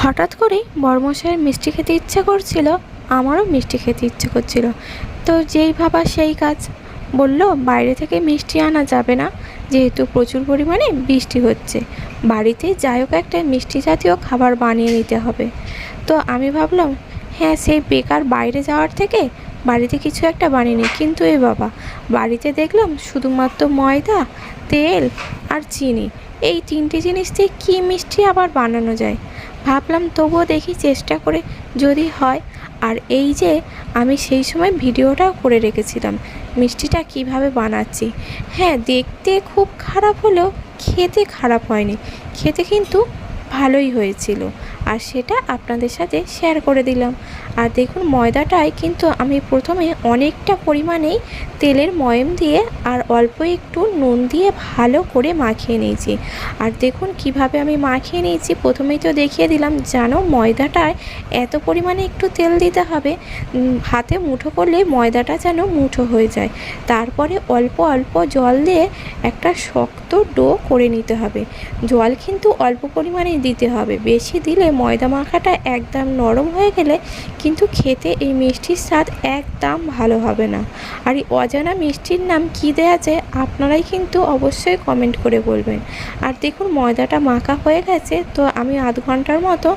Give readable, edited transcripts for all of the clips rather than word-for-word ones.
হঠাৎ করেই বড়মশাইয়ের মিষ্টি খেতে ইচ্ছে করছিল, আমারও মিষ্টি খেতে ইচ্ছে করছিল। তো যেই ভাবা সেই কাজ। বলল বাইরে থেকে মিষ্টি আনা যাবে না, যেহেতু প্রচুর পরিমাণে বৃষ্টি হচ্ছে, বাড়িতেই যাই হোক একটা মিষ্টি জাতীয় খাবার বানিয়ে নিতে হবে। তো আমি ভাবলাম, হ্যাঁ, সেই বেকার বাইরে যাওয়ার থেকে বাড়িতে কিছু একটা বানিয়ে নিই। কিন্তু এ বাবা, বাড়িতে দেখলাম শুধুমাত্র ময়দা, তেল আর চিনি, এই তিনটে জিনিস দিয়ে কী মিষ্টি আবার বানানো যায়। ভাবলাম তবুও দেখি চেষ্টা করে যদি হয়। আর এই যে আমি সেই সময় ভিডিওটাও করে রেখেছিলাম মিষ্টিটা কিভাবে বানাচ্ছি। হ্যাঁ, দেখতে খুব খারাপ হলেও খেতে খারাপ হয়নি, খেতে কিন্তু ভালোই হয়েছিল। আর সেটা আপনাদের সাথে শেয়ার করে দিলাম। আর দেখুন, ময়দাটায় কিন্তু আমি প্রথমে অনেকটা পরিমাণেই তেলের ময়ম দিয়ে আর অল্প একটু নুন দিয়ে ভালো করে মাখিয়ে নিয়েছি। আর দেখুন কিভাবে আমি মাখিয়ে নিয়েছি, প্রথমেই তো দেখিয়ে দিলাম। জানো, ময়দাটায় এত পরিমাণে একটু তেল দিতে হবে, হাতে মুঠো করলে ময়দাটা যেন মুঠো হয়ে যায়। তারপরে অল্প অল্প জল দিয়ে একটা শক্ত ডো করে নিতে হবে। জল কিন্তু অল্প পরিমাণেই দিতে হবে, বেশি দিলে ময়দা মাখাটা একদম নরম হয়ে গেলে কিন্তু খেতে এই মিষ্টির স্বাদ একদম ভালো হবে না। আর এই অজানা মিষ্টির নাম কী দেওয়া যায় আপনারাই কিন্তু অবশ্যই কমেন্ট করে বলবেন। আর দেখুন, ময়দাটা মাখা হয়ে গেছে, তো আমি আধ ঘন্টার মতো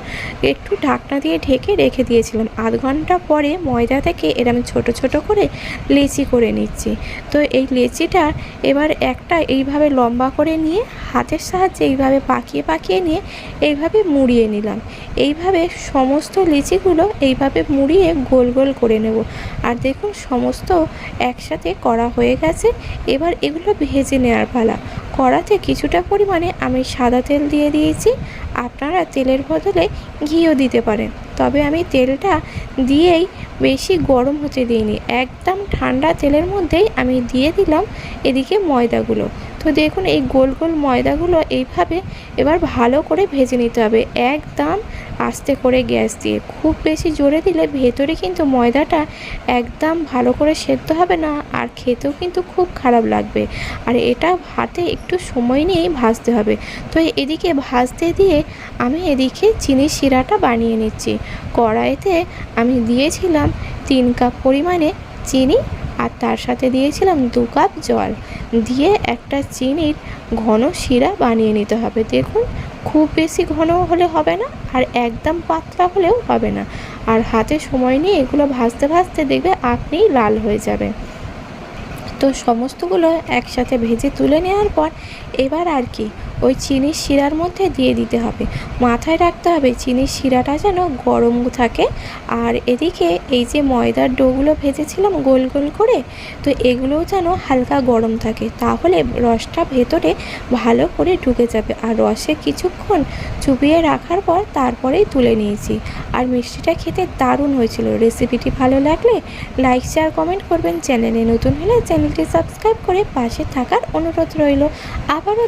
একটু ঢাকনা দিয়ে ঢেকে রেখে দিয়েছিলাম। আধ ঘন্টা পরে ময়দা থেকে এরকম ছোট ছোট করে লেচি করে নিচ্ছি। তো এই লেচিটা এবার একটা এইভাবে লম্বা করে নিয়ে হাতের সাহায্যে এইভাবে পাকিয়ে পাকিয়ে নিয়ে এইভাবে মুড়িয়ে নিলাম। এইভাবে সমস্ত লিচিগুলো এইভাবে মুড়িয়ে গোল গোল করে নেব। আর দেখুন, সমস্ত একসাথে করা হয়ে গেছে। এবার এগুলো ভেজে নেওয়ার পালা। কড়াতে কিছুটা পরিমাণে আমি সাদা তেল দিয়ে দিয়েছি, আপনারা তেলের বদলে ঘিও দিতে পারেন। তবে আমি তেলটা দিয়েই বেশি গরম হতে দিইনি, একদম ঠান্ডা তেলের মধ্যেই আমি দিয়ে দিলাম এদিকে ময়দাগুলো। তো দেখুন, এই গোল গোল ময়দাগুলো এইভাবে এবার ভালো করে ভেজে নিতে হবে, একদম আস্তে করে গ্যাস দিয়ে। খুব বেশি জোরে দিলে ভেতরে কিন্তু ময়দাটা একদম ভালো করে সেদ্ধ হবে না, আর খেতেও কিন্তু খুব খারাপ লাগবে। আর এটা হাতে একটু সময় নিয়েই ভাজতে হবে। তো এদিকে ভাজতে দিয়ে আমি এদিকে চিনির শিরাটা বানিয়ে নিচ্ছি। কড়াইতে আমি দিয়েছিলাম 3 কাপ পরিমাণে চিনি, আর তার সাথে দিয়েছিলাম 2 কাপ জল দিয়ে একটা চিনির ঘন শিরা বানিয়ে নিতে হবে। দেখুন, খুব বেশি ঘন হলে হবে না, আর একদম পাতলা হলেও হবে না। আর হাতে সময় নিয়ে এগুলো ভাজতে ভাজতে দেখবে আপনিই লাল হয়ে যাবে। তো সমস্তগুলো একসাথে ভেজে তুলে নেওয়ার পর এবার আর কি ওই চিনির শিরার মধ্যে দিয়ে দিতে হবে। মাথায় রাখতে হবে চিনির শিরাটা যেন গরম থাকে। আর এদিকে এই যে ময়দার ডোগুলো ভেজেছিলাম গোল গোল করে, তো এগুলোও যেন হালকা গরম থাকে, তাহলে রসটা ভেতরে ভালো করে ঢুকে যাবে। আর রসে কিছুক্ষণ চুবিয়ে রাখার পর তারপরেই তুলে নিয়েছি। আর মিষ্টিটা খেতে দারুণ হয়েছিল। রেসিপিটি ভালো লাগলে লাইক, শেয়ার, কমেন্ট করবেন। চ্যানেলে নতুন হলে চ্যানেলটি সাবস্ক্রাইব করে পাশে থাকার অনুরোধ রইল। আবারও